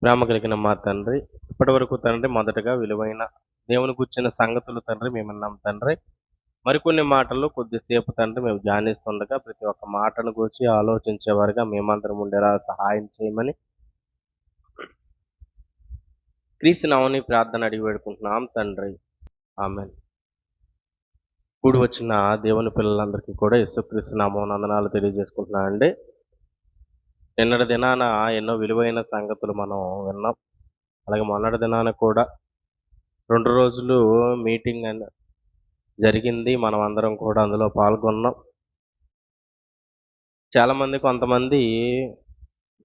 ప్రేమ కలిగిన మా తండ్రి, ఇప్పటి వరకు తండ్రి మొదటగా విలువైన దేవుని గుర్చిన సంగతులు తండ్రి మేము విన్నాం తండ్రి. మరికొన్ని మాటలు కొద్దిసేపు తండ్రి మేము ధ్యానిస్తుండగా ప్రతి ఒక్క మాటను గురించి ఆలోచించేవారుగా మేమందరం ఉండేలా సహాయం చేయమని క్రీస్తు నామమున ప్రార్థన అడిగి వేడుకుంటున్నాం తండ్రి. ఆమేన్. కూడి వచ్చిన దేవుని పిల్లలందరికీ కూడా యేసుక్రీస్తు నామమున వందనాలు తెలియజేసుకుంటున్నానండి. నిన్నటి దినాన ఎన్నో విలువైన సంగతులు మనం విన్నాం. అలాగే మొన్నటి దినాన కూడా 2 రోజులు మీటింగ్ జరిగింది. మనం అందరం కూడా అందులో పాల్గొన్నాం. చాలామంది కొంతమంది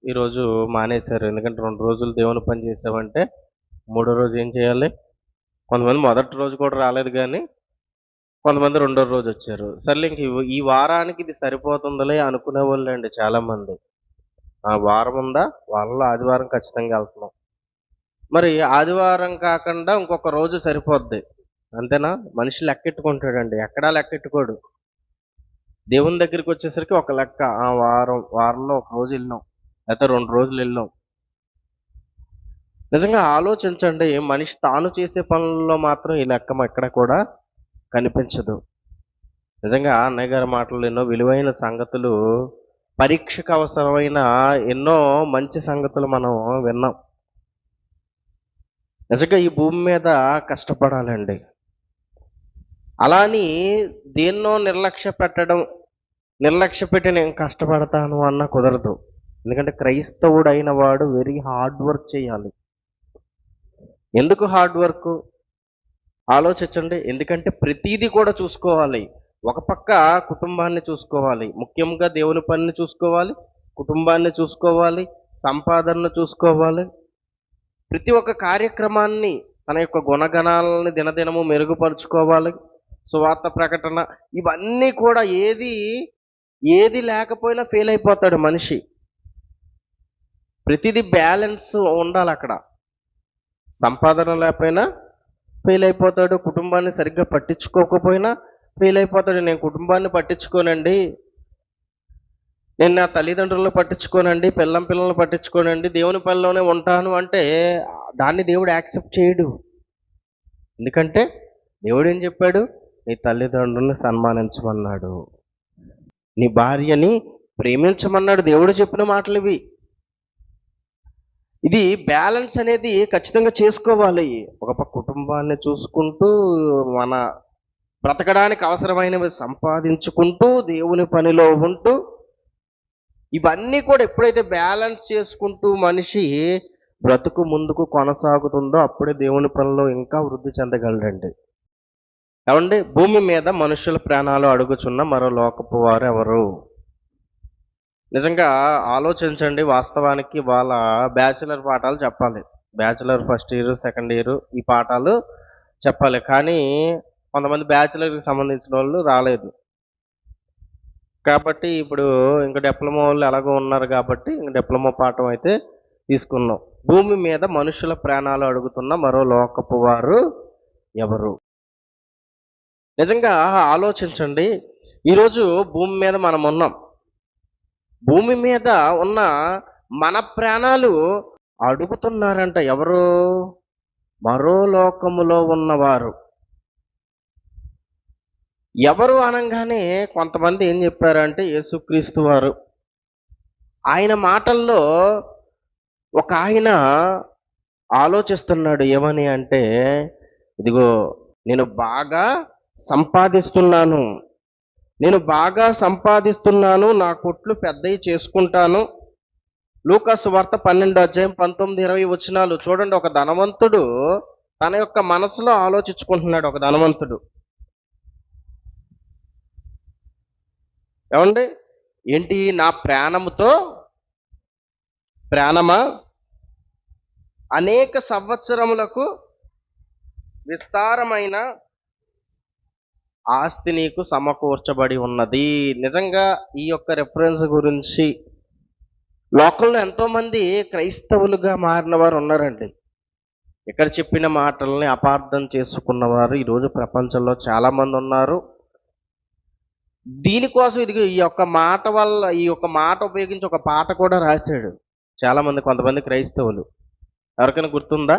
ఈరోజు మానేశారు. ఎందుకంటే 2 రోజులు దేవుని పని చేసామంటే మూడో రోజు ఏం చేయాలి? కొంతమంది మొదటి రోజు కూడా రాలేదు గానీ, కొంతమంది రెండో రోజు వచ్చారు. సర్లే ఇంక ఈ వారానికి ఇది సరిపోతుందిలే అనుకునేవాళ్ళండి చాలామంది. ఆ వారం ఉందా? వారంలో ఆదివారం ఖచ్చితంగా వెళ్తున్నాం. మరి ఆదివారం కాకుండా ఇంకొక రోజు సరిపోద్ది. అంతేనా? మనిషి లెక్కెట్టుకుంటాడండి. ఎక్కడా లెక్కెట్టుకోడు. దేవుని దగ్గరికి వచ్చేసరికి ఒక లెక్క. వారంలో ఒక రోజు వెళ్ళాం. లేకపోతే 2 రోజులు వెళ్ళాం. నిజంగా ఆలోచించండి. మనిషి తాను చేసే పనుల్లో మాత్రం ఈ లెక్క ఎక్కడ కూడా కనిపించదు. నిజంగా అన్నయ్య గారి మాటల్లో ఎన్నో విలువైన సంగతులు, పరీక్షకు అవసరమైన ఎన్నో మంచి సంగతులు మనం విన్నాం. నిజంగా ఈ భూమి మీద కష్టపడాలండి. అలా అని దేన్నో నిర్లక్ష్య పెట్టి నేను కష్టపడతాను అన్న కుదరదు. ఎందుకంటే క్రైస్తవుడైన వాడు వెరీ హార్డ్ వర్క్ చేయాలి. ఎందుకు హార్డ్ వర్క్? ఆలోచించండి. ఎందుకంటే ప్రతీది కూడా చూసుకోవాలి. ఒక పక్క కుటుంబాన్ని చూసుకోవాలి, ముఖ్యంగా దేవుని పనిని చూసుకోవాలి, కుటుంబాన్ని చూసుకోవాలి, సంపాదనను చూసుకోవాలి. ప్రతి ఒక్క కార్యక్రమాన్ని తన యొక్క గుణగణాలని దినదినము మెరుగుపరుచుకోవాలి. సువార్త ప్రకటన ఇవన్నీ కూడా ఏది లేకపోయినా ఫెయిల్ అయిపోతాడు మనిషి. ప్రతిదీ బ్యాలెన్స్ ఉండాలి అక్కడ. సంపాదన లేకపోయినా ఫెయిల్ అయిపోతాడు. కుటుంబాన్ని సరిగ్గా పట్టించుకోకపోయినా ఫెయిల్ అయిపోతాడు. నేను కుటుంబాన్ని పట్టించుకోనండి, నేను నా తల్లిదండ్రులను పట్టించుకోనండి, పిల్లల్ని పట్టించుకోనండి, దేవుని పనిలోనే ఉంటాను అంటే దాన్ని దేవుడు యాక్సెప్ట్ చేయడు. ఎందుకంటే దేవుడు ఏం చెప్పాడు? నీ తల్లిదండ్రులను సన్మానించమన్నాడు, నీ భార్యని ప్రేమించమన్నాడు. దేవుడు చెప్పిన మాటలు ఇవి. ఇది బ్యాలెన్స్ అనేది ఖచ్చితంగా చేసుకోవాలి. ఒక పక్క కుటుంబాన్ని చూసుకుంటూ మన బ్రతకడానికి అవసరమైనవి సంపాదించుకుంటూ దేవుని పనిలో ఉంటూ ఇవన్నీ కూడా ఎప్పుడైతే బ్యాలెన్స్ చేసుకుంటూ మనిషి బ్రతుకు ముందుకు కొనసాగుతుందో అప్పుడే దేవుని పనిలో ఇంకా వృద్ధి చెందగలడండి. ఏమండి? భూమి మీద మనుషుల ప్రాణాలు అడుగుచున్న మరో లోకపు వారు ఎవరు? నిజంగా ఆలోచించండి. వాస్తవానికి వాళ్ళ బ్యాచిలర్ పాఠాలు చెప్పాలి. Bachelor first year, second year ఈ పాఠాలు చెప్పాలి. కానీ కొంతమంది బ్యాచిలర్కి సంబంధించిన వాళ్ళు రాలేదు. కాబట్టి ఇప్పుడు ఇంకా డిప్లొమా వాళ్ళు ఎలాగో ఉన్నారు కాబట్టి ఇంక డిప్లొమా పాఠం అయితే తీసుకున్నాం. భూమి మీద మనుషుల ప్రాణాలు అడుగుతున్న మరో లోకపు వారు ఎవరు? నిజంగా ఆలోచించండి. ఈరోజు భూమి మీద మనం ఉన్నాం. భూమి మీద ఉన్న మన ప్రాణాలు అడుగుతున్నారంట. ఎవరు? మరో లోకములో ఉన్నవారు. ఎవరు అనగానే కొంతమంది ఏం చెప్పారంటే యేసుక్రీస్తు వారు. ఆయన మాటల్లో ఒక ఆయన ఆలోచిస్తున్నాడు. ఏమని అంటే, ఇదిగో నేను బాగా సంపాదిస్తున్నాను, నా కొట్లు పెద్దవి చేసుకుంటాను. లూకాసు వార్త 12:19, 20 చూడండి. ఒక ధనవంతుడు తన యొక్క మనసులో ఆలోచించుకుంటున్నాడు. ఒక ధనవంతుడు ఏమండి? ఏంటి? నా ప్రాణమా అనేక సంవత్సరములకు విస్తారమైన ఆస్తి నీకు సమకూర్చబడి ఉన్నది. నిజంగా ఈ యొక్క రెఫరెన్స్ గురించి లోకంలో ఎంతోమంది క్రైస్తవులుగా మారిన వారు ఉన్నారండి. ఇక్కడ చెప్పిన మాటల్ని అపార్థం చేసుకున్నవారు ఈరోజు ప్రపంచంలో చాలామంది ఉన్నారు. దీనికోసం ఈ యొక్క మాట ఉపయోగించి ఒక పాట కూడా రాశాడు చాలామంది, కొంతమంది క్రైస్తవులు. ఎవరికైనా గుర్తుందా?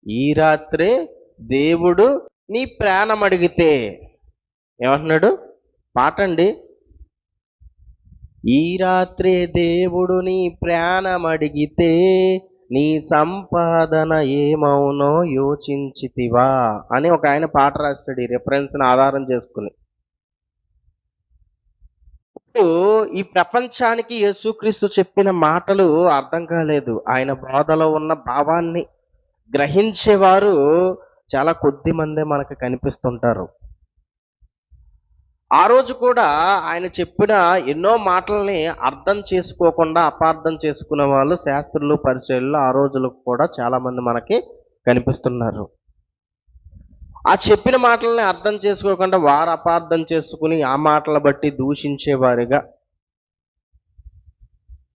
ఈ రాత్రే దేవుడు నీ ప్రాణం అడిగితే ఏమంటున్నాడు? పాట అండి. ఈ రాత్రే దేవుడు నీ ప్రాణం అడిగితే నీ సంపాదన ఏమవునో యోచించితివా అని ఒక ఆయన పాట రాస్తాడు ఈ రిఫరెన్స్ని ఆధారం చేసుకుని. ఈ ప్రపంచానికి యేసుక్రీస్తు చెప్పిన మాటలు అర్థం కాలేదు. ఆయన బోధలో ఉన్న భావాన్ని గ్రహించేవారు చాలా కొద్ది మందే మనకు కనిపిస్తుంటారు. ఆ రోజు కూడా ఆయన చెప్పిన ఎన్నో మాటల్ని అర్థం చేసుకోకుండా అపార్థం చేసుకునే వాళ్ళు శాస్త్రులు, పరిచయులు ఆ రోజులకు కూడా చాలా మంది మనకి కనిపిస్తున్నారు. ఆ చెప్పిన మాటల్ని అర్థం చేసుకోకుండా వారు అపార్థం చేసుకుని ఆ మాటల బట్టి దూషించేవారిగా,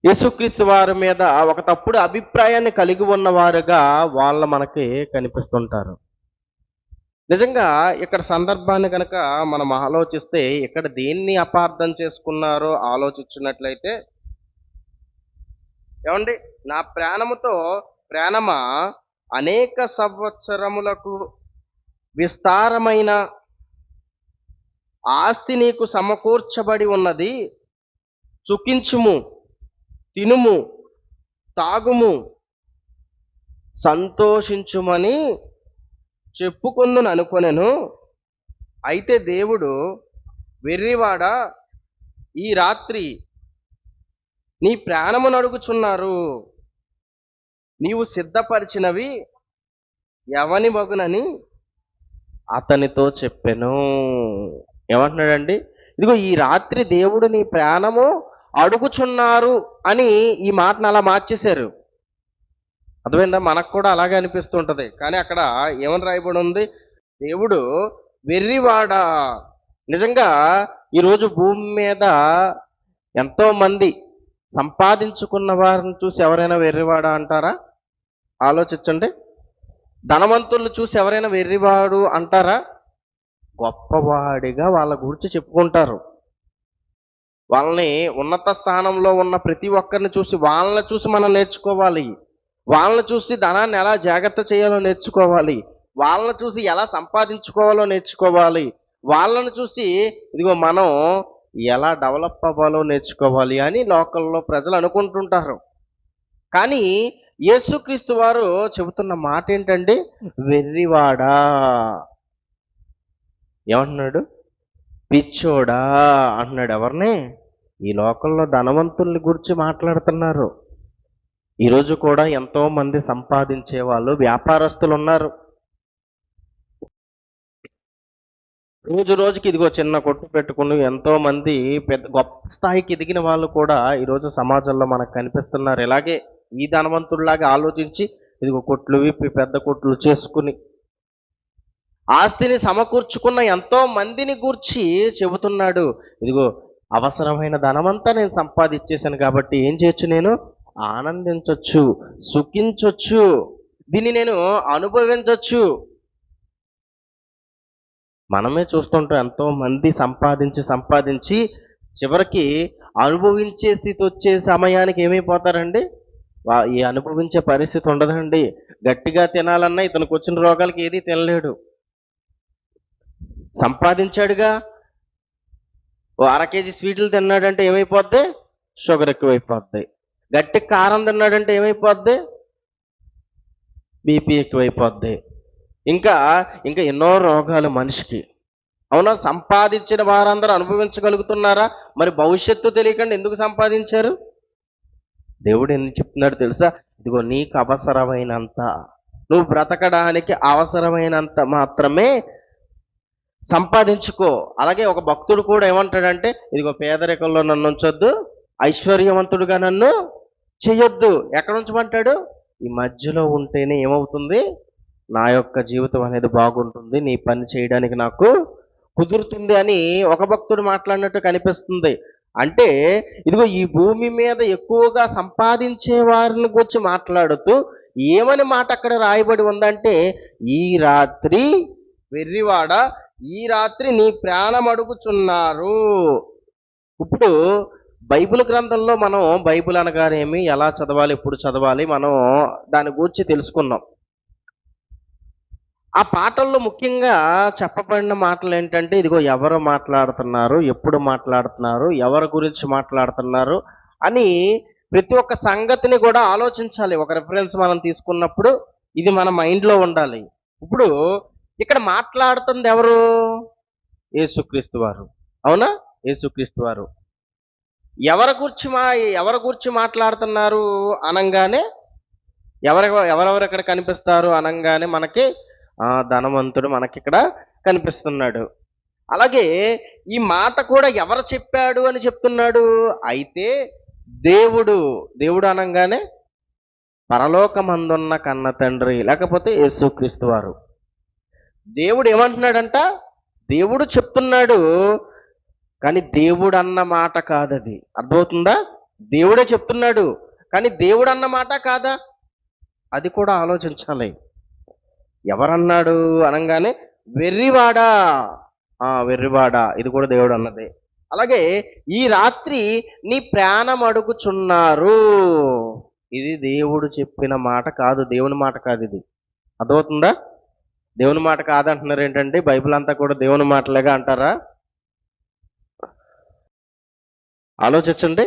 యేసుక్రీస్తు వారి మీద ఒక తప్పుడు అభిప్రాయాన్ని కలిగి ఉన్నవారుగా వాళ్ళ మనకి కనిపిస్తుంటారు. నిజంగా ఇక్కడ సందర్భాన్ని కనుక మనం ఆలోచిస్తే ఇక్కడ దేన్ని అపార్థం చేసుకున్నారో ఆలోచించినట్లయితే, ఏమండి, నా ప్రాణముతో ప్రాణమా అనేక సంవత్సరములకు విస్తారమైన ఆస్తి నీకు సమకూర్చబడి ఉన్నది, సుఖించుము, తినుము, తాగుము, సంతోషించుమని చెప్పుకొందును అనుకొనెను. అయితే దేవుడు, వెర్రివాడా, ఈ రాత్రి నీ ప్రాణమును అడుగుచున్నారు, నీవు సిద్ధపరిచినవి ఎవని మగునని అతనితో చెప్పెను. ఏమంటున్నాడండి? ఇదిగో ఈ రాత్రి దేవుడు నీ ప్రాణము అడుగుచున్నారు అని ఈ మాటను అలా మార్చేశారు. అర్థమైందా? మనకు కూడా అలాగే అనిపిస్తుంటది. కానీ అక్కడ ఏమని రాయబడి ఉంది? దేవుడు వెర్రివాడా. నిజంగా ఈరోజు భూమి మీద ఎంతో మంది సంపాదించుకున్న వారిని చూసి ఎవరైనా వెర్రివాడా అంటారా? ఆలోచించండి. ధనవంతులను చూసి ఎవరైనా వెర్రివాడు అంటారా? గొప్పవాడిగా వాళ్ళ గురించి చెప్పుకుంటారు. వాళ్ళని ఉన్నత స్థానంలో ఉన్న ప్రతి ఒక్కరిని చూసి వాళ్ళని చూసి మనం నేర్చుకోవాలి. వాళ్ళని చూసి ధనాన్ని ఎలా జాగ్రత్త చేయాలో నేర్చుకోవాలి. వాళ్ళని చూసి ఎలా సంపాదించుకోవాలో నేర్చుకోవాలి. వాళ్ళని చూసి ఇదిగో మనం ఎలా డెవలప్ అవ్వాలో నేర్చుకోవాలి అని లోకల్లో ప్రజలు అనుకుంటుంటారు. కానీ యేసుక్రీస్తు వారు చెబుతున్న మాట ఏంటండి? వెర్రివాడా. ఏమంటున్నాడు? పిచ్చోడా అంటున్నాడు. ఎవరిని? ఈ లోకంలో ధనవంతుల్ని గురించి మాట్లాడుతున్నారు. ఈరోజు కూడా ఎంతో మంది సంపాదించే వాళ్ళు, వ్యాపారస్తులు ఉన్నారు. రోజు రోజుకి ఇదిగో చిన్న కొట్టు పెట్టుకుని ఎంతో మంది పెద్ద గొప్ప స్థాయికి ఎదిగిన వాళ్ళు కూడా ఈరోజు సమాజంలో మనకు కనిపిస్తున్నారు. ఇలాగే ఈ ధనవంతుల్లాగా ఆలోచించి ఇదిగో కొట్లు విప్పి పెద్ద కొట్లు చేసుకుని ఆస్తిని సమకూర్చుకున్న ఎంతో మందిని గూర్చి చెబుతున్నాడు. ఇదిగో అవసరమైన ధనమంతా నేను సంపాదించేశాను కాబట్టి ఏం చేయొచ్చు? నేను ఆనందించొచ్చు, సుఖించొచ్చు, దీన్ని నేను అనుభవించొచ్చు. మనమే చూస్తుంటాం ఎంతో మంది సంపాదించి చివరికి అనుభవించే స్థితి వచ్చే సమయానికి ఏమైపోతారండి? ఈ అనుభవించే పరిస్థితి ఉండదండి. గట్టిగా తినాలన్నా ఇతనికి వచ్చిన రోగాలకి ఏది తినలేడు. సంపాదించాడుగా, ఓ 1/2 కేజీ స్వీట్లు తిన్నాడంటే ఏమైపోద్ది? షుగర్ ఎక్కువైపోద్ది. గట్టి కారం తిన్నాడంటే ఏమైపోద్ది? బీపీ ఎక్కువైపోద్ది. ఇంకా ఎన్నో రోగాలు మనిషికి. అవునా? సంపాదించిన వారందరూ అనుభవించగలుగుతున్నారా? మరి భవిష్యత్తు తెలియకుండా ఎందుకు సంపాదించారు? దేవుడు ఎందుకు చెప్తున్నాడు తెలుసా? ఇదిగో నీకు అవసరమైనంత, నువ్వు బ్రతకడానికి అవసరమైనంత మాత్రమే సంపాదించుకో. అలాగే ఒక భక్తుడు కూడా ఏమంటాడంటే, ఇదిగో పేదరికంలో నన్ను ఉంచొద్దు, ఐశ్వర్యవంతుడుగా నన్ను చెయ్యొద్దు. ఎక్కడ ఉంచమంటాడు? ఈ మధ్యలో ఉంటేనే ఏమవుతుంది? నా యొక్క జీవితం అనేది బాగుంటుంది, నీ పని చేయడానికి నాకు కుదురుతుంది అని ఒక భక్తుడు మాట్లాడినట్టు కనిపిస్తుంది. అంటే ఇదిగో ఈ భూమి మీద ఎక్కువగా సంపాదించే వారిని గురించి మాట్లాడుతూ ఏమని మాట అక్కడ రాయబడి ఉందంటే, ఈ రాత్రి వెర్రివాడ, ఈ రాత్రి నీ ప్రాణం అడుగుచున్నారు. ఇప్పుడు బైబిల్ గ్రంథంలో మనం బైబిల్ అనగానేమి, ఎలా చదవాలి, ఎప్పుడు చదవాలి, మనం దాని గురించి తెలుసుకున్నాం. ఆ పాటల్లో ముఖ్యంగా చెప్పబడిన మాటలు ఏంటంటే, ఇదిగో ఎవరు మాట్లాడుతున్నారు, ఎప్పుడు మాట్లాడుతున్నారు, ఎవరి గురించి మాట్లాడుతున్నారు అని ప్రతి ఒక్క సంగతిని కూడా ఆలోచించాలి. ఒక రిఫరెన్స్ మనం తీసుకున్నప్పుడు ఇది మన మైండ్లో ఉండాలి. ఇప్పుడు ఇక్కడ మాట్లాడుతుంది ఎవరు? యేసుక్రీస్తు వారు. అవునా? యేసుక్రీస్తు వారు. ఎవరి గురించి మాట్లాడుతున్నారు అనంగానే, ఎవరెవరు ఇక్కడ కనిపిస్తారు అనంగానే మనకి ధనవంతుడు మనకిక్కడ కనిపిస్తున్నాడు. అలాగే ఈ మాట కూడా ఎవరు చెప్పాడు అని చెప్తున్నాడు. అయితే దేవుడు అనంగానే పరలోకమందున్న కన్న తండ్రి, లేకపోతే యేసుక్రీస్తు వారు. దేవుడు ఏమంటున్నాడంట? దేవుడు చెప్తున్నాడు, కానీ దేవుడు అన్న మాట కాదది. అర్థమవుతుందా? దేవుడే చెప్తున్నాడు, కానీ దేవుడు అన్న మాట కాదా? అది కూడా ఆలోచించాలి. ఎవరన్నాడు అనంగానే వెర్రివాడా, వెర్రివాడా, ఇది కూడా దేవుడు అన్నదే. అలాగే ఈ రాత్రి నీ ప్రాణం అడుగుచున్నారు, ఇది దేవుడు చెప్పిన మాట కాదు, దేవుని మాట కాదు ఇది. అర్థమవుతుందా? దేవుని మాట కాదంటున్నారు ఏంటంటే, బైబిల్ అంతా కూడా దేవుని మాటలేగా అంటారా? ఆలోచించండి.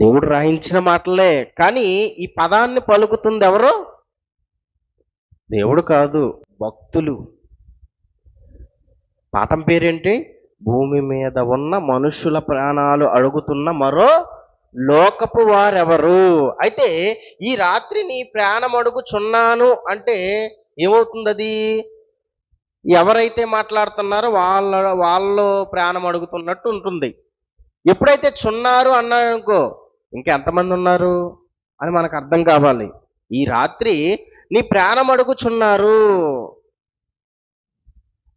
దేవుడు రాయించిన మాటలే, కానీ ఈ పదాన్ని పలుకుతుంది ఎవరు? దేవుడు కాదు, భక్తులు. పాఠం పేరేంటి? భూమి మీద ఉన్న మనుషుల ప్రాణాలు అడుగుతున్న మరో లోకపు వారెవరు. అయితే ఈ రాత్రి నీ ప్రాణం అడుగుచున్నాను అంటే ఏమవుతుంది? అది ఎవరైతే మాట్లాడుతున్నారో వాళ్ళు ప్రాణం అడుగుతున్నట్టు ఉంటుంది. ఎప్పుడైతే చున్నారు అన్నారనుకో, ఇంకెంతమంది ఉన్నారు అని మనకు అర్థం కావాలి. ఈ రాత్రి నీ ప్రాణం అడుగుచున్నారు.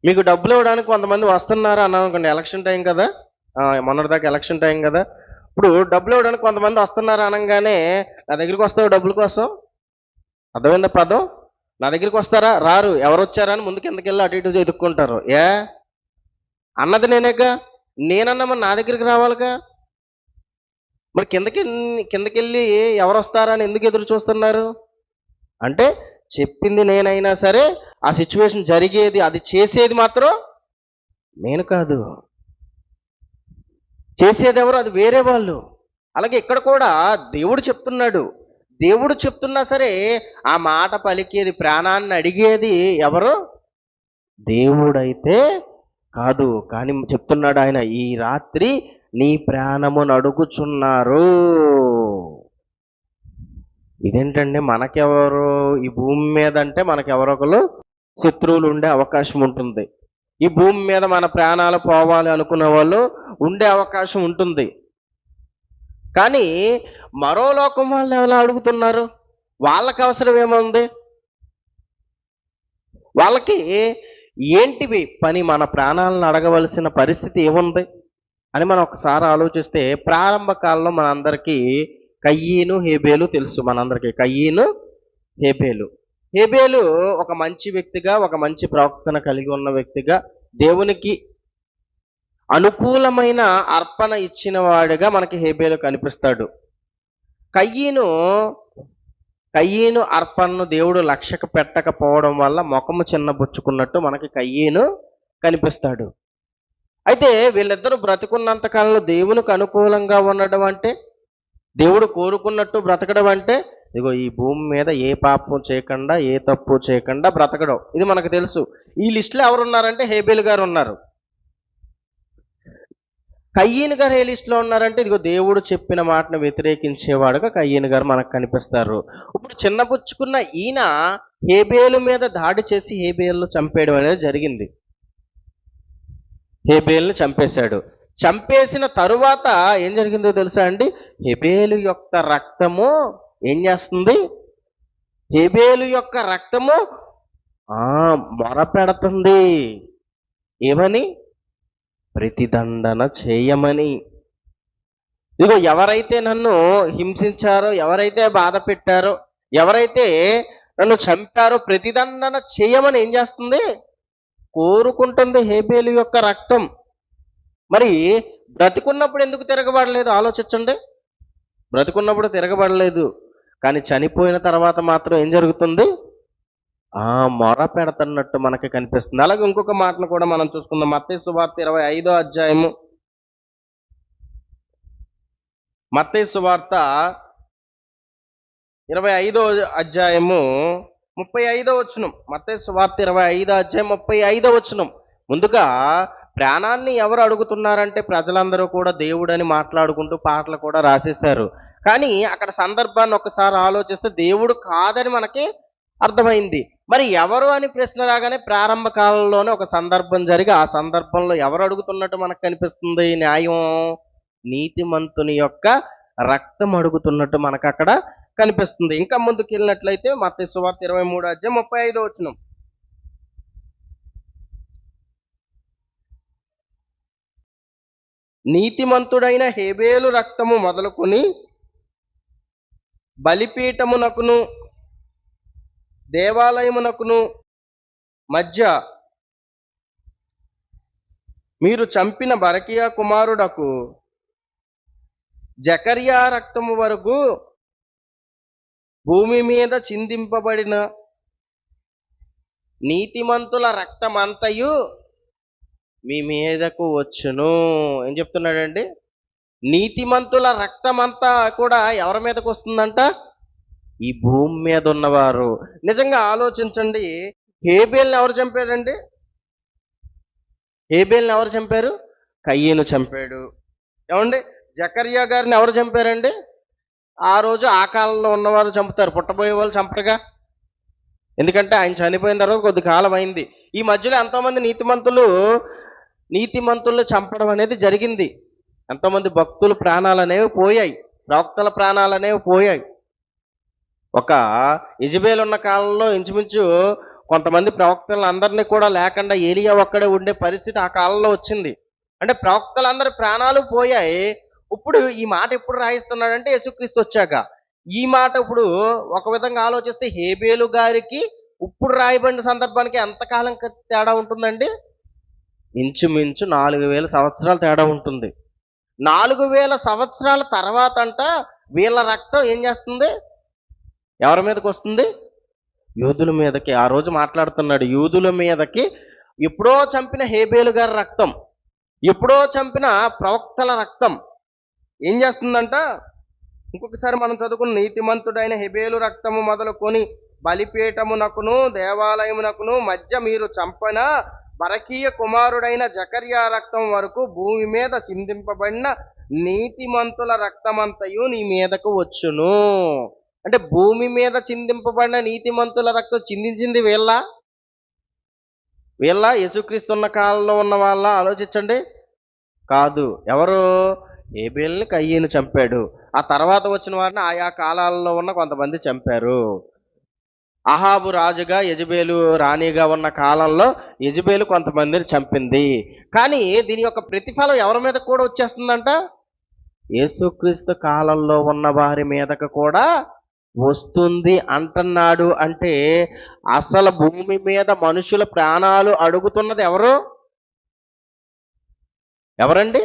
మీకు డబ్బులు ఇవ్వడానికి కొంతమంది వస్తున్నారు అన్నాం అనుకోండి, ఎలక్షన్ టైం కదా, మొన్నటిదాకా ఎలక్షన్ టైం కదా, ఇప్పుడు డబ్బులు ఇవ్వడానికి కొంతమంది వస్తున్నారు అనగానే నా దగ్గరికి వస్తావు డబ్బుల కోసం? అర్థమైందా పదం? నా దగ్గరికి వస్తారా? రారు. ఎవరు వచ్చారా అని ముందు కిందకెళ్ళి అటు ఇటు ఎదుక్కుంటారు. అన్నది నేనేగా, నేనన్నా మరి నా దగ్గరికి రావాలిగా. మరి కిందకెళ్ళి ఎవరు వస్తారా అని ఎందుకు ఎదురు చూస్తున్నారు అంటే, చెప్పింది నేనైనా సరే ఆ సిచ్యువేషన్ జరిగేది, అది చేసేది మాత్రం నేను కాదు. చేసేది ఎవరు? అది వేరే వాళ్ళు. అలాగే ఇక్కడ కూడా దేవుడు చెప్తున్నాడు. దేవుడు చెప్తున్నా సరే ఆ మాట పలికేది, ప్రాణాన్ని అడిగేది ఎవరు? దేవుడైతే కాదు. కానీ చెప్తున్నాడు ఆయన, ఈ రాత్రి నీ ప్రాణమును అడుగుచున్నారు. ఇదేంటండి, మనకెవరు ఈ భూమి మీద అంటే మనకెవరొకరు శత్రువులు ఉండే అవకాశం ఉంటుంది. ఈ భూమి మీద మన ప్రాణాలు పోవాలి అనుకునే వాళ్ళు ఉండే అవకాశం ఉంటుంది. కానీ మరో లోకం వాళ్ళు ఎలా అడుగుతున్నారు? వాళ్ళకి అవసరం ఏముంది? వాళ్ళకి ఏంటివి పని? మన ప్రాణాలను అడగవలసిన పరిస్థితి ఏముంది అని మనం ఒకసారి ఆలోచిస్తే, ప్రారంభ కాలంలో మనందరికీ కయ్యీను హేబేలు తెలుసు. మనందరికీ కయ్యీను హేబేలు. హేబేలు ఒక మంచి వ్యక్తిగా, ఒక మంచి ప్రవక్తన కలిగి ఉన్న వ్యక్తిగా, దేవునికి అనుకూలమైన అర్పణ ఇచ్చిన వాడిగా మనకి హేబేలు కనిపిస్తాడు. కయ్యీను అర్పణను దేవుడు లక్ష్యకు పెట్టకపోవడం వల్ల ముఖము చిన్నబుచ్చుకున్నట్టు మనకి కయ్యీను కనిపిస్తాడు. అయితే వీళ్ళిద్దరూ బ్రతికున్నంత కాలంలో దేవునికి అనుకూలంగా ఉండడం అంటే, దేవుడు కోరుకున్నట్టు బ్రతకడం అంటే, ఇదిగో ఈ భూమి మీద ఏ పాపం చేయకుండా, ఏ తప్పు చేయకుండా బ్రతకడం. ఇది మనకు తెలుసు. ఈ లిస్టులో ఎవరు ఉన్నారంటే హేబేలు గారు ఉన్నారు. కయ్యీను గారు ఏ లిస్టులో ఉన్నారంటే, ఇదిగో దేవుడు చెప్పిన మాటను వ్యతిరేకించేవాడుగా కయ్యీను గారు మనకు కనిపిస్తారు. ఇప్పుడు చిన్నబుచ్చుకున్న ఈయన హేబేలు మీద దాడి చేసి హేబేలు చంపేయడం అనేది జరిగింది. హేబేలుని చంపేశాడు. చంపేసిన తరువాత ఏం జరిగిందో తెలుసా అండి? హేబేలు యొక్క రక్తము ఏం చేస్తుంది? హేబేలు యొక్క రక్తము మొరపెడుతుంది. ఏమని? ప్రతిదండన చేయమని. ఇదిగో ఎవరైతే నన్ను హింసించారో, ఎవరైతే బాధ పెట్టారో, ఎవరైతే నన్ను చంపారో ప్రతిదండన చేయమని ఏం చేస్తుంది? కోరుకుంటుంది హేబేలు యొక్క రక్తం. మరి బ్రతికున్నప్పుడు ఎందుకు తిరగబడలేదు ఆలోచించండి. బ్రతికున్నప్పుడు తిరగబడలేదు, కానీ చనిపోయిన తర్వాత మాత్రం ఏం జరుగుతుంది? మొర పెడుతున్నట్టు మనకి కనిపిస్తుంది. అలాగే ఇంకొక మాటను కూడా మనం చూసుకుందాం. మత్తయి సువార్త 25వ అధ్యాయము. మత్తయి సువార్త 25వ అధ్యాయము 35వ వచనం. మత్తయి సువార్త 25వ అధ్యాయం 35వ వచనం. ముందుగా ప్రాణాన్ని ఎవరు అడుగుతున్నారంటే ప్రజలందరూ కూడా దేవుడని మాట్లాడుకుంటూ పాటలు కూడా రాసేశారు. కానీ అక్కడ సందర్భాన్ని ఒకసారి ఆలోచిస్తే దేవుడు కాదని మనకి అర్థమైంది. మరి ఎవరు అని ప్రశ్న రాగానే ప్రారంభ కాలంలోనే ఒక సందర్భం జరిగి ఆ సందర్భంలో ఎవరు అడుగుతున్నట్టు మనకు కనిపిస్తుంది? న్యాయం, నీతిమంతుని యొక్క రక్తం అడుగుతున్నట్టు మనకు అక్కడ కనిపిస్తుంది. ఇంకా ముందుకు వెళ్ళినట్లయితే మత్తయి సువార్త 23వ అధ్యాయం 35వ వచనం. నీతిమంతుడైన హేబేలు రక్తము మొదలుకొని బలిపీఠమునకును దేవాలయమునకును మధ్య మీరు చంపిన బరకియా కుమారుడకు జకర్యా రక్తము వరకు భూమి మీద చిందింపబడిన నీతిమంతుల రక్తమంతయు మీ మీదకు వచ్చును. ఏం చెప్తున్నాడండి? నీతిమంతుల రక్తమంతా కూడా ఎవరి మీదకు వస్తుందంట? ఈ భూమి మీద ఉన్నవారు. నిజంగా ఆలోచించండి, హేబేల్ని ఎవరు చంపారండి? హేబేల్ని ఎవరు చంపారు? కయ్యను చంపాడు. ఏమండి? జకర్యా గారిని ఎవరు చంపారండి? ఆ రోజు ఆ కాలంలో ఉన్నవారు చంపుతారు, పుట్టబోయే వాళ్ళు చంపరుగా. ఎందుకంటే ఆయన చనిపోయిన తర్వాత కొద్ది కాలం అయింది. ఈ మధ్యలో ఎంతోమంది నీతిమంతులు చంపడం అనేది జరిగింది. ఎంతోమంది భక్తుల ప్రాణాలు అనేవి పోయాయి, ప్రవక్తల ప్రాణాలు అనేవి పోయాయి. ఒక యెజబేలు ఉన్న కాలంలో ఇంచుమించు కొంతమంది ప్రవక్తలను అందరినీ కూడా లేకుండా ఏలియా ఒక్కడే ఉండే పరిస్థితి ఆ కాలంలో వచ్చింది. అంటే ప్రవక్తలందరి ప్రాణాలు పోయాయి. ఇప్పుడు ఈ మాట ఎప్పుడు రాయిస్తున్నాడంటే యేసుక్రీస్తు వచ్చాక. ఈ మాట ఇప్పుడు ఒక విధంగా ఆలోచిస్తే హేబేలు గారికి ఇప్పుడు రాయబడిన సందర్భానికి ఎంతకాలం తేడా ఉంటుందండి? ఇంచుమించు 4000 సంవత్సరాల తేడా ఉంటుంది. 4000 సంవత్సరాల తర్వాత అంట వీళ్ళ రక్తం ఏం చేస్తుంది? ఎవరి మీదకి వస్తుంది? యూదుల మీదకి. ఆ రోజు మాట్లాడుతున్నాడు, యూదుల మీదకి ఎప్పుడో చంపిన హేబేలు గారి రక్తం, ఎప్పుడో చంపిన ప్రవక్తల రక్తం ఏం చేస్తుందంట? ఇంకొకసారి మనం చదువుకున్న నీతిమంతుడైన హేబేలు రక్తము మొదలుకొని బలిపీఠమునకును దేవాలయమునకును మధ్య మీరు చంపిన బరకీయ కుమారుడైన జకర్యా రక్తం వరకు భూమి మీద చిందింపబడిన నీతిమంతుల రక్తమంతయు నీ మీదకు వచ్చును. అంటే భూమి మీద చిందింపబడిన నీతిమంతుల రక్తం చిందించింది వీళ్ళ యేసుక్రీస్తున్న కాలంలో ఉన్న వాళ్ళ? ఆలోచించండి. కాదు. ఎవరు? హేబేల్ని కయ్యను చంపాడు. ఆ తర్వాత వచ్చిన వారిని ఆయా కాలాల్లో ఉన్న కొంతమంది చంపారు. అహాబు రాజుగా యెజబేలు రాణిగా ఉన్న కాలంలో యెజబేలు కొంతమందిని చంపింది. కానీ దీని యొక్క ప్రతిఫలం ఎవరి మీద కూడా వచ్చేస్తుందంట? యేసుక్రీస్తు కాలంలో ఉన్న వారి మీదకు కూడా వస్తుంది అంటున్నాడు. అంటే అసలు భూమి మీద మనుషుల ప్రాణాలు అడుగుతున్నది ఎవరండి?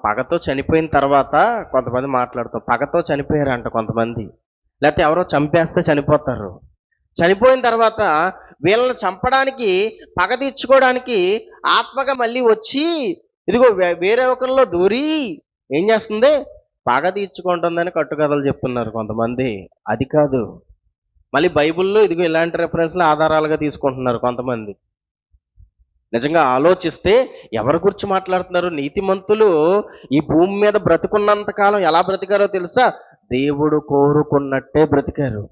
పగతో చనిపోయిన తర్వాత కొంతమంది మాట్లాడుతారు, పగతో చనిపోయారంట కొంతమంది, లేకపోతే ఎవరో చంపేస్తే చనిపోతారు. చనిపోయిన తర్వాత వీళ్ళని చంపడానికి, పగ తీర్చుకోవడానికి ఆత్మగా మళ్ళీ వచ్చి ఇదిగో వేరే ఒకరిలో దూరి ఏం చేస్తుంది? పగ తీర్చుకుంటుందని కట్టుకథలు చెప్తున్నారు కొంతమంది. అది కాదు. మళ్ళీ బైబిల్లో ఇదిగో ఇలాంటి రెఫరెన్స్లు ఆధారాలుగా తీసుకుంటున్నారు కొంతమంది. నిజంగా ఆలోచిస్తే ఎవరి గురించి మాట్లాడుతున్నారు? నీతిమంతులు ఈ భూమి మీద బ్రతుకున్నంత కాలం ఎలా బ్రతికారో తెలుసా? దేవుడు కోరుకున్నట్టే బ్రతికారు.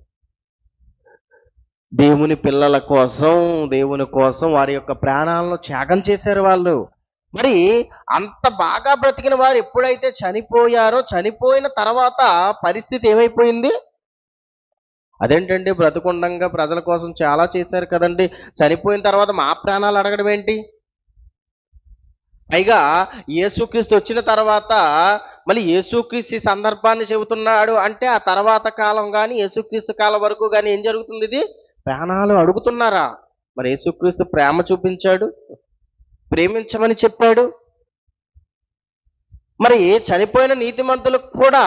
దేవుని పిల్లల కోసం, దేవుని కోసం వారి యొక్క ప్రాణాలను త్యాగం చేశారు వాళ్ళు. మరి అంత బాగా బ్రతికిన వారు ఎప్పుడైతే చనిపోయారో, చనిపోయిన తర్వాత పరిస్థితి ఏమైపోయింది? అదేంటండి, బ్రతుకుండంగా ప్రజల కోసం చాలా చేశారు కదండి, చనిపోయిన తర్వాత మా ప్రాణాలు అడగడం ఏంటి? పైగా యేసుక్రీస్తు వచ్చిన తర్వాత మళ్ళీ యేసుక్రీస్తు ఈ సందర్భాన్ని చెబుతున్నాడు అంటే ఆ తర్వాత కాలం కానీ యేసుక్రీస్తు కాలం వరకు కానీ ఏం జరుగుతుంది? ఇది ప్రాణాలు అడుగుతున్నారా? మరి యేసుక్రీస్తు ప్రేమ చూపించాడు, ప్రేమించమని చెప్పాడు. మరి చనిపోయిన నీతిమంతులకు కూడా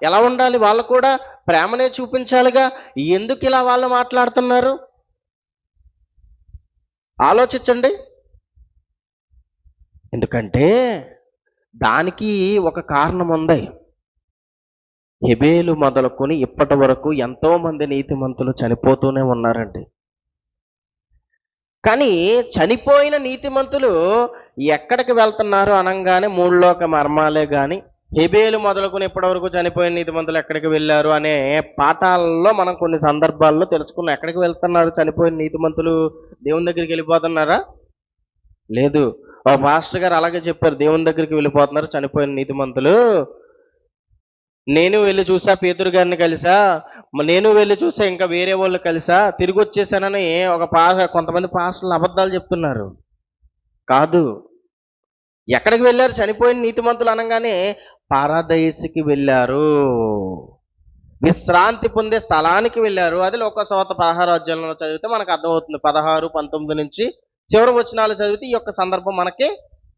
ఎలా ఉండాలి? వాళ్ళు కూడా ప్రేమనే చూపించాలిగా. ఎందుకు ఇలా వాళ్ళు మాట్లాడుతున్నారు? ఆలోచించండి. ఎందుకంటే దానికి ఒక కారణం ఉంది. హెబేలు మొదలుకొని ఇప్పటి వరకు ఎంతో మంది నీతిమంతులు చనిపోతూనే ఉన్నారండి. కానీ చనిపోయిన నీతిమంతులు ఎక్కడికి వెళ్తున్నారు అనంగానే మూడు లోక మర్మాలే గాని హెబేలు మొదలుకొని ఇప్పటి వరకు చనిపోయిన నీతిమంతులు ఎక్కడికి వెళ్ళారు అనే పాఠాలలో మనం కొన్ని సందర్భాల్లో తెలుసుకున్నాం. ఎక్కడికి వెళ్తున్నారు చనిపోయిన నీతిమంతులు? దేవుని దగ్గరికి వెళ్ళిపోతున్నారా? లేదు. ఒక మాస్టర్ గారు అలాగే చెప్పారు, దేవుని దగ్గరికి వెళ్ళిపోతున్నారు చనిపోయిన నీతిమంతులు. నేను వెళ్ళి చూసా, పేతురు గారిని కలిసా, నేను వెళ్ళి చూసా, ఇంకా వేరే వాళ్ళు కలిసా, తిరిగి వచ్చేసానని కొంతమంది పాస్టర్లు అబద్ధాలు చెప్తున్నారు. కాదు. ఎక్కడికి వెళ్ళారు చనిపోయిన నీతిమంతులు అనగానే? పారదైస్కి వెళ్ళారు, విశ్రాంతి పొందే స్థలానికి వెళ్ళారు. అది లోకసువార్త 16వ అధ్యాయంలో చదివితే మనకు అర్థమవుతుంది. 16, 19 నుంచి చివరి వచనాలు చదివితే ఈ యొక్క సందర్భం మనకి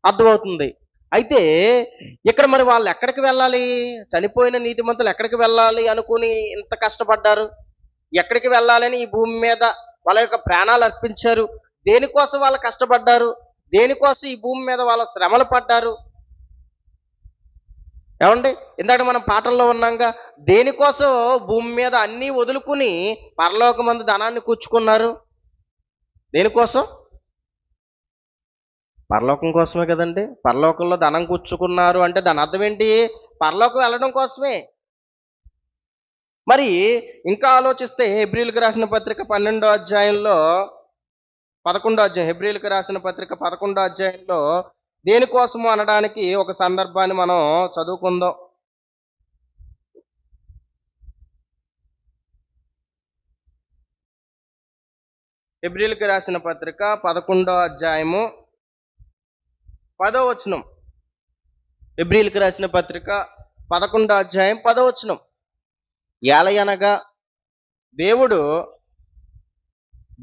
అర్థమవుతుంది. అయితే ఇక్కడ మరి వాళ్ళు ఎక్కడికి వెళ్ళాలి? చనిపోయిన నీతిమంతులు ఎక్కడికి వెళ్ళాలి అనుకుని ఇంత కష్టపడ్డారు? ఎక్కడికి వెళ్ళాలని ఈ భూమి మీద వాళ్ళ యొక్క ప్రాణాలు అర్పించారు? దేనికోసం వాళ్ళు కష్టపడ్డారు? దేనికోసం ఈ భూమి మీద వాళ్ళ శ్రమలు పడ్డారు? ఏమండి, ఇందాక మనం పాటల్లో ఉన్నాంగా, దేనికోసం భూమి మీద అన్నీ వదులుకుని పరలోకమందు ధనాన్ని కూర్చుకున్నారు? దేనికోసం? పరలోకం కోసమే కదండి. పరలోకంలో ధనం కూర్చుకున్నారు అంటే దాని అర్థం ఏంటి? పరలోకం వెళ్ళడం కోసమే. మరి ఇంకా ఆలోచిస్తే హెబ్రీయులకు రాసిన పత్రిక 12వ అధ్యాయంలో 11వ అధ్యాయం, హెబ్రీయులకు రాసిన పత్రిక 11వ అధ్యాయంలో దేనికోసము అనడానికి ఒక సందర్భాన్ని మనం చదువుకుందాం. హెబ్రీయులకు రాసిన పత్రిక 11వ అధ్యాయము 10వ వచనం. హెబ్రీయులకు రాసిన పత్రిక 11వ అధ్యాయం 10వ వచనం. ఏలయనగా దేవుడు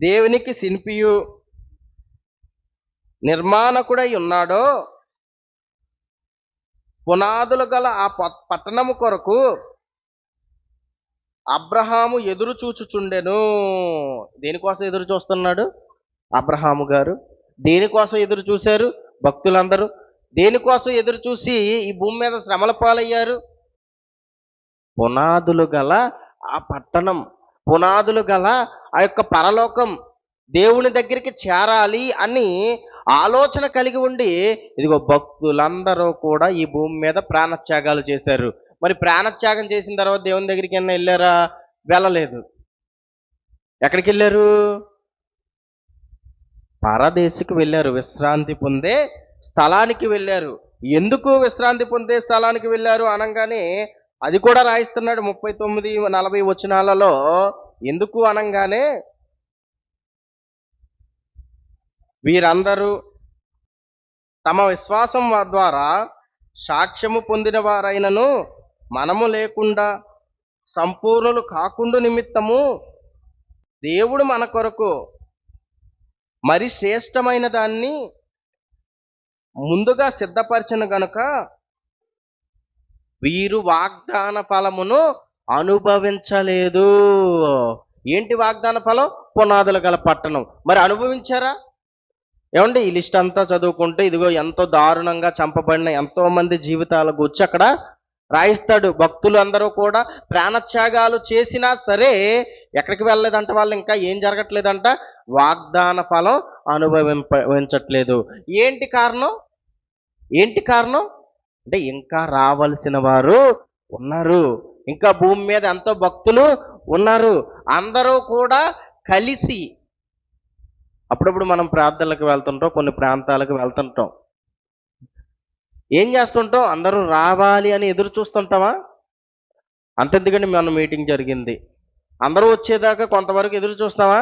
దేవునికి శిల్పియు నిర్మాణకుడై ఉన్నాడో, పునాదులు గల ఆ పట్టణము కొరకు అబ్రహాము ఎదురు చూచుచుండెను. దేనికోసం ఎదురు చూస్తున్నాడు అబ్రహాము గారు? దేనికోసం ఎదురు చూశారు భక్తులందరూ? దేనికోసం ఎదురు చూసి ఈ భూమి మీద శ్రమల పాలయ్యారు? పునాదులు గల ఆ పట్టణం, పునాదులు గల ఆ యొక్క పరలోకం, దేవుని దగ్గరికి చేరాలి అని ఆలోచన కలిగి ఉండి ఇదిగో భక్తులందరూ కూడా ఈ భూమి మీద ప్రాణత్యాగాలు చేశారు. మరి ప్రాణత్యాగం చేసిన తర్వాత దేవుని దగ్గరికి ఏమైనా వెళ్ళారా? వెళ్ళలేదు. ఎక్కడికి వెళ్ళారు? పరదేశికి వెళ్ళారు, విశ్రాంతి పొందే స్థలానికి వెళ్ళారు. ఎందుకు విశ్రాంతి పొందే స్థలానికి వెళ్ళారు అనగానే అది కూడా రాయిస్తున్నాడు 39, 40 వచనాలలో. ఎందుకు అనగానే, వీరందరూ తమ విశ్వాసం ద్వారా సాక్ష్యము పొందిన వారైనను మనము లేకుండా సంపూర్ణులు కాకుండా నిమిత్తము దేవుడు మన కొరకు మరి శ్రేష్టమైన దాన్ని ముందుగా సిద్ధపరిచిన గనుక వీరు వాగ్దాన ఫలమును అనుభవించలేదు. ఏంటి వాగ్దాన ఫలం? పునాదులు గల పట్టణం. మరి అనుభవించారా? ఏమండి, ఈ లిస్ట్ అంతా చదువుకుంటే ఇదిగో ఎంతో దారుణంగా చంపబడిన ఎంతో మంది జీవితాల గురించి అక్కడ రాయిస్తాడు. భక్తులు అందరూ కూడా ప్రాణత్యాగాలు చేసినా సరే ఎక్కడికి వెళ్ళలేదంట. వాళ్ళు ఇంకా ఏం జరగట్లేదంట? వాగ్దాన ఫలం అనుభవించట్లేదు. ఏంటి కారణం? ఏంటి కారణం అంటే ఇంకా రావలసిన వారు ఉన్నారు, ఇంకా భూమి మీద ఎంతో భక్తులు ఉన్నారు. అందరూ కూడా కలిసి అప్పుడప్పుడు మనం ప్రార్థనలకు వెళ్తుంటాం, కొన్ని ప్రాంతాలకు వెళ్తుంటాం. ఏం చేస్తుంటాం? అందరూ రావాలి అని ఎదురు చూస్తుంటామా? అంతెందుకండి, మన మీటింగ్ జరిగింది, అందరూ వచ్చేదాకా కొంతవరకు ఎదురు చూస్తామా?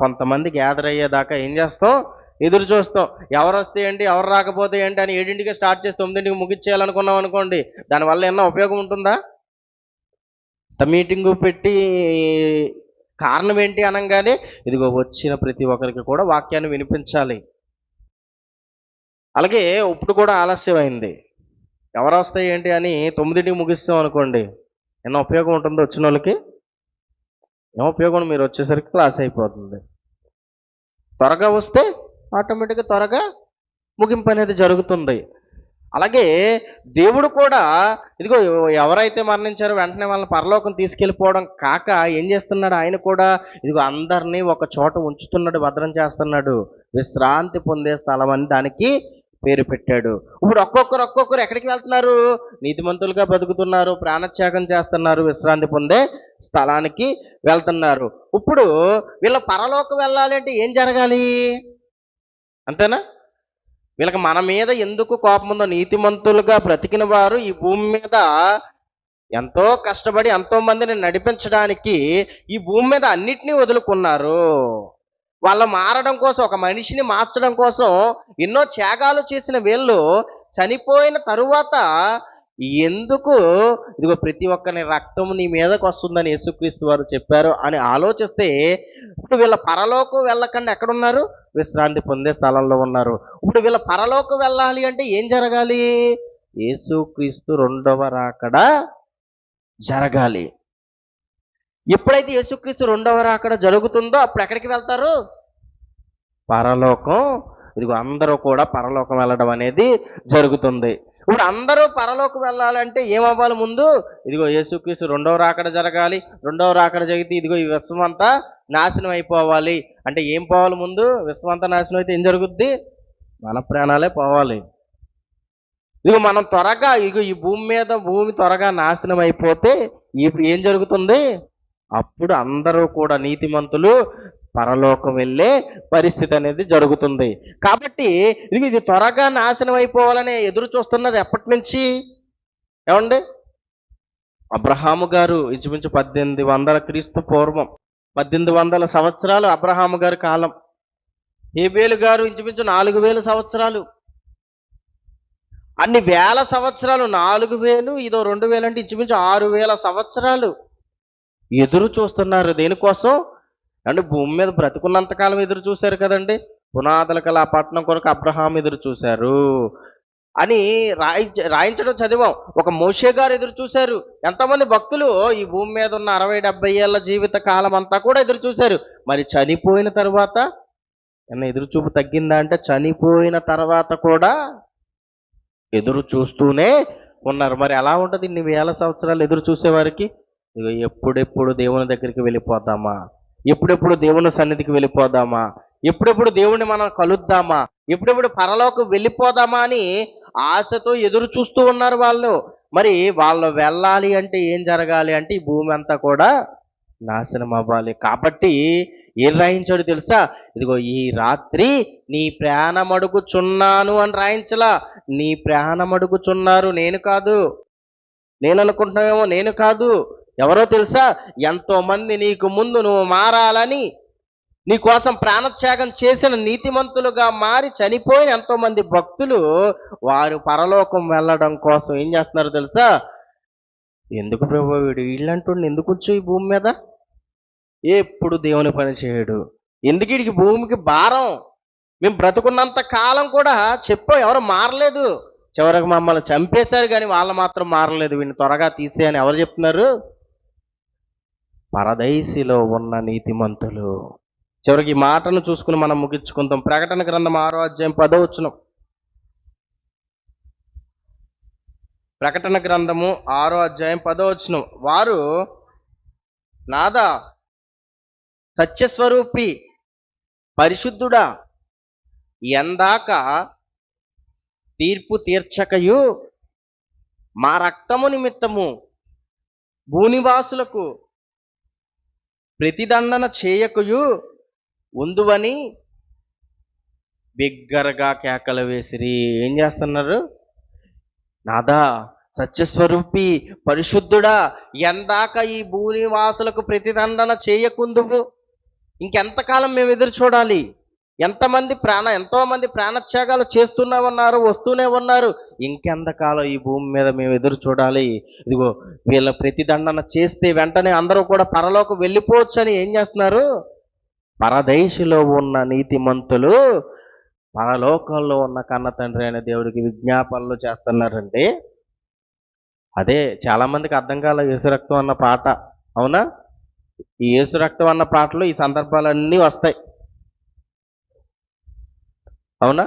కొంతమంది గ్యాదర్ అయ్యేదాకా ఏం చేస్తాం? ఎదురు చూస్తాం. ఎవరు వస్తే ఏంటి, ఎవరు రాకపోతే ఏంటి అని 7ంటికి స్టార్ట్ చేసి 9ంటికి ముగించేయాలనుకున్నాం అనుకోండి, దానివల్ల ఏమన్నా ఉపయోగం ఉంటుందా? మీటింగు పెట్టి కారణం ఏంటి అనగానే ఇదిగో వచ్చిన ప్రతి ఒక్కరికి కూడా వాక్యాన్ని వినిపించాలి. అలాగే ఇప్పుడు కూడా ఆలస్యమైంది. ఎవరు వస్తాయి ఏంటి అని 9కి ముగిస్తాం అనుకోండి, ఏమన్నా ఉపయోగం ఉంటుందో వచ్చిన వాళ్ళకి? ఏం ఉపయోగం? మీరు వచ్చేసరికి క్లాస్ అయిపోతుంది. త్వరగా వస్తే ఆటోమేటిక్గా త్వరగా ముగింపు అనేది జరుగుతుంది. అలాగే దేవుడు కూడా ఇదిగో ఎవరైతే మరణించారో వెంటనే వాళ్ళని పరలోకం తీసుకెళ్ళిపోవడం కాక ఏం చేస్తున్నాడు? ఆయన కూడా ఇదిగో అందరినీ ఒక చోట ఉంచుతున్నాడు, భద్రం చేస్తున్నాడు. విశ్రాంతి పొందే స్థలం అని దానికి పేరు పెట్టాడు. ఇప్పుడు ఒక్కొక్కరు ఎక్కడికి వెళ్తున్నారు? నీతిమంతులుగా బతుకుతున్నారు, ప్రాణత్యాగం చేస్తున్నారు, విశ్రాంతి పొందే స్థలానికి వెళ్తున్నారు. ఇప్పుడు వీళ్ళ పరలోకం వెళ్ళాలి అంటే ఏం జరగాలి? అంతేనా? వీళ్ళకి మన మీద ఎందుకు కోపం ఉందో, నీతిమంతులుగా బ్రతికిన వారు ఈ భూమి మీద ఎంతో కష్టపడి ఎంతో మందిని నడిపించడానికి ఈ భూమి మీద అన్నిటినీ వదులుకున్నారు. వాళ్ళు మారడం కోసం, ఒక మనిషిని మార్చడం కోసం ఎన్నో త్యాగాలు చేసిన వీళ్ళు చనిపోయిన తరువాత ఎందుకు ఇదిగో ప్రతి ఒక్కరి రక్తం నీ మీదకి వస్తుందని యేసుక్రీస్తు వారు చెప్పారు అని ఆలోచిస్తే, ఇప్పుడు వీళ్ళ పరలోకం వెళ్ళకుండా ఎక్కడున్నారు? విశ్రాంతి పొందే స్థలంలో ఉన్నారు. ఇప్పుడు వీళ్ళ పరలోకం వెళ్ళాలి అంటే ఏం జరగాలి? యేసుక్రీస్తు రెండవ రాకడ జరగాలి. ఎప్పుడైతే యేసుక్రీస్తు రెండవ రాకడ జరుగుతుందో అప్పుడు ఎక్కడికి వెళ్తారు? పరలోకం. ఇదిగో అందరూ కూడా పరలోకం వెళ్ళడం అనేది జరుగుతుంది. ఇప్పుడు అందరూ పరలోకం వెళ్ళాలంటే ఏమవ్వాలి ముందు? ఇదిగో యేసుక్రీస్తు రెండవ రాకడ జరగాలి. రెండవ రాకడ జరిగితే ఇదిగో ఈ విశ్వం అంతా నాశనం అయిపోవాలి. అంటే ఏం పోవాలి ముందు? విశ్వం అంతా నాశనం అయితే ఏం జరుగుద్ది? మన ప్రాణాలే పోవాలి. ఇదిగో మనం త్వరగా ఇగో ఈ భూమి త్వరగా నాశనం అయిపోతే ఇప్పుడు ఏం జరుగుతుంది? అప్పుడు అందరూ కూడా నీతిమంతులు పరలోకం వెళ్ళే పరిస్థితి అనేది జరుగుతుంది. కాబట్టి ఇది త్వరగా నాశనం అయిపోవాలని ఎదురు చూస్తున్నారు ఎప్పటి నుంచి? ఏమండి? అబ్రహాము గారు ఇంచుమించు 1800 క్రీస్తు పూర్వం, 1800 సంవత్సరాలు అబ్రహాము గారి కాలం. హేబేలు గారు ఇంచుమించు 4000 సంవత్సరాలు. అన్ని వేల సంవత్సరాలు, 4000 ఇదో 2000 అంటే ఇంచుమించు 6000 సంవత్సరాలు ఎదురు చూస్తున్నారు. దేనికోసం అంటే భూమి మీద బ్రతుకున్నంతకాలం ఎదురు చూశారు కదండి. పునాదుల కల ఆ పట్టణం కొరకు అబ్రహాం ఎదురు చూశారు అని రాయించడం చదివాం. ఒక మోషే గారు ఎదురు చూశారు. ఎంతమంది భక్తులు ఈ భూమి మీద ఉన్న 60-70 ఏళ్ళ జీవిత కాలం అంతా కూడా ఎదురు చూశారు. మరి చనిపోయిన తర్వాత ఏమన్నా ఎదురు చూపు తగ్గిందా అంటే చనిపోయిన తర్వాత కూడా ఎదురు చూస్తూనే ఉన్నారు. మరి ఎలా ఉంటుంది ఇన్ని వేల సంవత్సరాలు ఎదురు చూసేవారికి? ఎప్పుడెప్పుడు దేవుని దగ్గరికి వెళ్ళిపోదామా, ఎప్పుడెప్పుడు దేవుని సన్నిధికి వెళ్ళిపోదామా, ఎప్పుడెప్పుడు దేవుణ్ణి మనం కలుద్దామా, ఎప్పుడెప్పుడు పరలోకి వెళ్ళిపోదామా అని ఆశతో ఎదురు చూస్తూ ఉన్నారు వాళ్ళు. మరి వాళ్ళు వెళ్ళాలి అంటే ఏం జరగాలి అంటే ఈ భూమి అంతా కూడా నాశనం అవ్వాలి. కాబట్టి ఏం రాయించాడు తెలుసా? ఇదిగో ఈ రాత్రి నీ ప్రాణం అడుగుచున్నాను అని రాయించలా. నీ ప్రాణం అడుగుచున్నారు, నేను కాదు. నేను అనుకుంటున్నావేమో, నేను కాదు. ఎవరో తెలుసా? ఎంతో మంది నీకు ముందు నువ్వు మారాలని నీ కోసం ప్రాణత్యాగం చేసిన నీతిమంతులుగా మారి చనిపోయిన ఎంతో మంది భక్తులు వారు పరలోకం వెళ్ళడం కోసం ఏం చేస్తున్నారు తెలుసా? ఎందుకు ప్రభు వీడు వీళ్ళంటుండి ఎందుకు వచ్చు ఈ భూమి మీద? ఎప్పుడు దేవుని పని చేయడు. ఎందుకు వీడికి భూమికి భారం? మేము బ్రతుకున్నంత కాలం కూడా చెప్పాం, ఎవరు మారలేదు. చివరికి మమ్మల్ని చంపేశారు కానీ వాళ్ళు మాత్రం మారలేదు. వీడిని త్వరగా తీసేయని ఎవరు చెప్తున్నారు? పరదైసిలో ఉన్న నీతిమంతులు. చివరికి ఈ మాటను చూసుకుని మనం ముగించుకుందాం. ప్రకటన గ్రంథం 6వ అధ్యాయం 10వ వచనం. ప్రకటన గ్రంథము 6వ అధ్యాయం 10వ వచనం. వారు నాదా సత్యస్వరూపి పరిశుద్ధుడా, ఎందాక తీర్పు తీర్చకయు మా రక్తము నిమిత్తము భూనివాసులకు ప్రతిదండన చేయకయు ఉందువని బిగ్గరగా కేకలు వేసిరి. ఏం చేస్తున్నారు? నాదా సత్యస్వరూపి పరిశుద్ధుడా, ఎందాక ఈ భూనివాసులకు ప్రతిదండన చేయకుందువు? ఇంకెంతకాలం మేము ఎదురు చూడాలి? ఎంతో మంది ప్రాణత్యాగాలు చేస్తూనే ఉన్నారు, వస్తూనే ఉన్నారు. ఇంకెంతకాలం ఈ భూమి మీద మేము ఎదురు చూడాలి? ఇదిగో వీళ్ళ ప్రతిదండన చేస్తే వెంటనే అందరూ కూడా పరలోకి వెళ్ళిపోవచ్చు అని ఏం చేస్తున్నారు? పరదేశిలో ఉన్న నీతిమంతులు పరలోకంలో ఉన్న కన్న తండ్రి అయిన దేవుడికి విజ్ఞాపనలు చేస్తున్నారండి. అదే చాలా మందికి అర్థం కాల యేసు రక్తం అన్న పాట. అవునా? ఈ యేసు రక్తం అన్న పాటలో ఈ సందర్భాలన్నీ వస్తాయి. అవునా?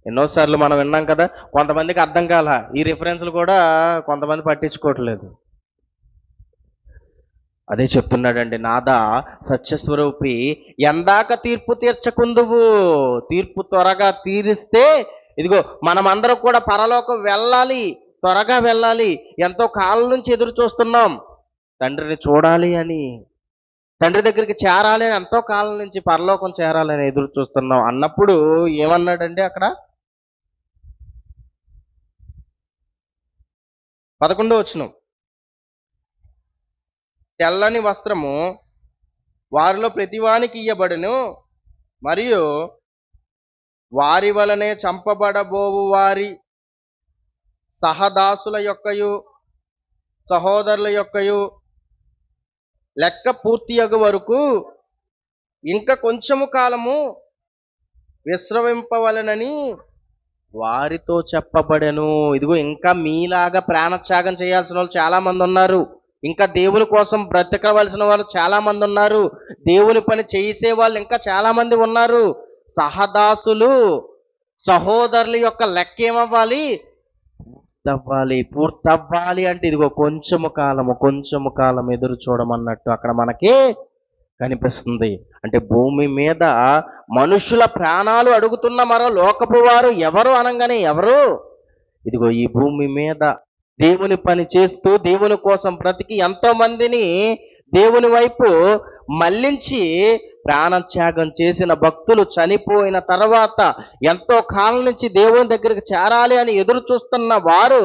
ఎన్నోసార్లు మనం విన్నాం కదా. కొంతమందికి అర్థం కాల. ఈ రిఫరెన్స్లు కూడా కొంతమంది పట్టించుకోవట్లేదు. అదే చెప్తున్నాడండి, నాదా సత్యస్వరూపి, ఎందాక తీర్పు తీర్చకుందువు, తీర్పు త్వరగా తీరిస్తే ఇదిగో మనమందరం కూడా పరలోకం వెళ్ళాలి, త్వరగా వెళ్ళాలి. ఎంతో కాలం నుంచి ఎదురు చూస్తున్నాం తండ్రిని చూడాలి అని, తండ్రి దగ్గరికి చేరాలి అని, ఎంతో కాలం నుంచి పరలోకం చేరాలని ఎదురు చూస్తున్నాం అన్నప్పుడు ఏమన్నాడండి అక్కడ 11వ వచనం, తెల్లని వస్త్రము వారిలో ప్రతివానికి ఇయ్యబడును, మరియు వారి వలనే చంపబడబోవు వారి సహదాసుల యొక్కయు సహోదరుల యొక్కయు లెక్క పూర్తియగు వరకు ఇంకా కొంచెము కాలము విశ్రమింపవలనని వారితో చెప్పబడెను. ఇదిగో ఇంకా మీలాగా ప్రాణత్యాగం చేయాల్సిన వాళ్ళు చాలా మంది ఉన్నారు. ఇంకా దేవుని కోసం బ్రతకవలసిన వాళ్ళు చాలా మంది ఉన్నారు. దేవుని పని చేసే వాళ్ళు ఇంకా చాలా మంది ఉన్నారు. సహదాసులు సహోదరుల యొక్క లెక్క ఏమవ్వాలి? పూర్తవ్వాలి అంటే ఇదిగో కొంచెము కాలం ఎదురు చూడమన్నట్టు అక్కడ మనకి కనిపిస్తుంది. అంటే భూమి మీద మనుషుల ప్రాణాలు అడుగుతున్న మరో లోకపు వారు ఎవరు అనగానే ఎవరు? ఇదిగో ఈ భూమి మీద దేవుని పని చేస్తూ దేవుని కోసం బ్రతికి ఎంతో మందిని దేవుని వైపు మళ్ళించి ప్రాణత్యాగం చేసిన భక్తులు చనిపోయిన తర్వాత ఎంతో కాలం నుంచి దేవుని దగ్గరికి చేరాలి అని ఎదురు చూస్తున్న వారు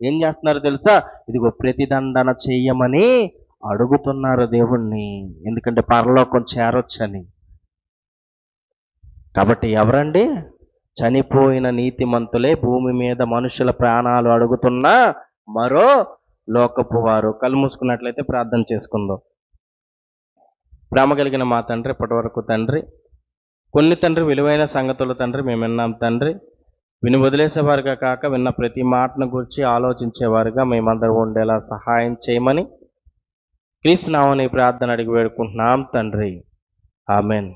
ఏం చేస్తున్నారు తెలుసా? ఇదిగో ప్రతిదండన చెయ్యమని అడుగుతున్నారు దేవుణ్ణి. ఎందుకంటే పరలోకం చేరొచ్చని. కాబట్టి ఎవరండి? చనిపోయిన నీతిమంతులే భూమి మీద మనుషుల ప్రాణాలు అడుగుతున్న మరో లోకపు వారు. కళ్ళు మూసుకున్నట్లయితే ప్రార్థన చేసుకుందాం. ప్రేమ కలిగిన మా తండ్రి, ఇప్పటి వరకు తండ్రి కొన్ని తండ్రి విలువైన సంగతులు తండ్రి మేము విన్నాం తండ్రి. విని వదిలేసేవారుగా కాక విన్న ప్రతి మాటను గురించి ఆలోచించేవారుగా మేమందరూ ఉండేలా సహాయం చేయమని క్రీస్తు నామమున ఈ ప్రార్థన అడిగి వేడుకుంటున్నాం తండ్రి. ఆమెన్.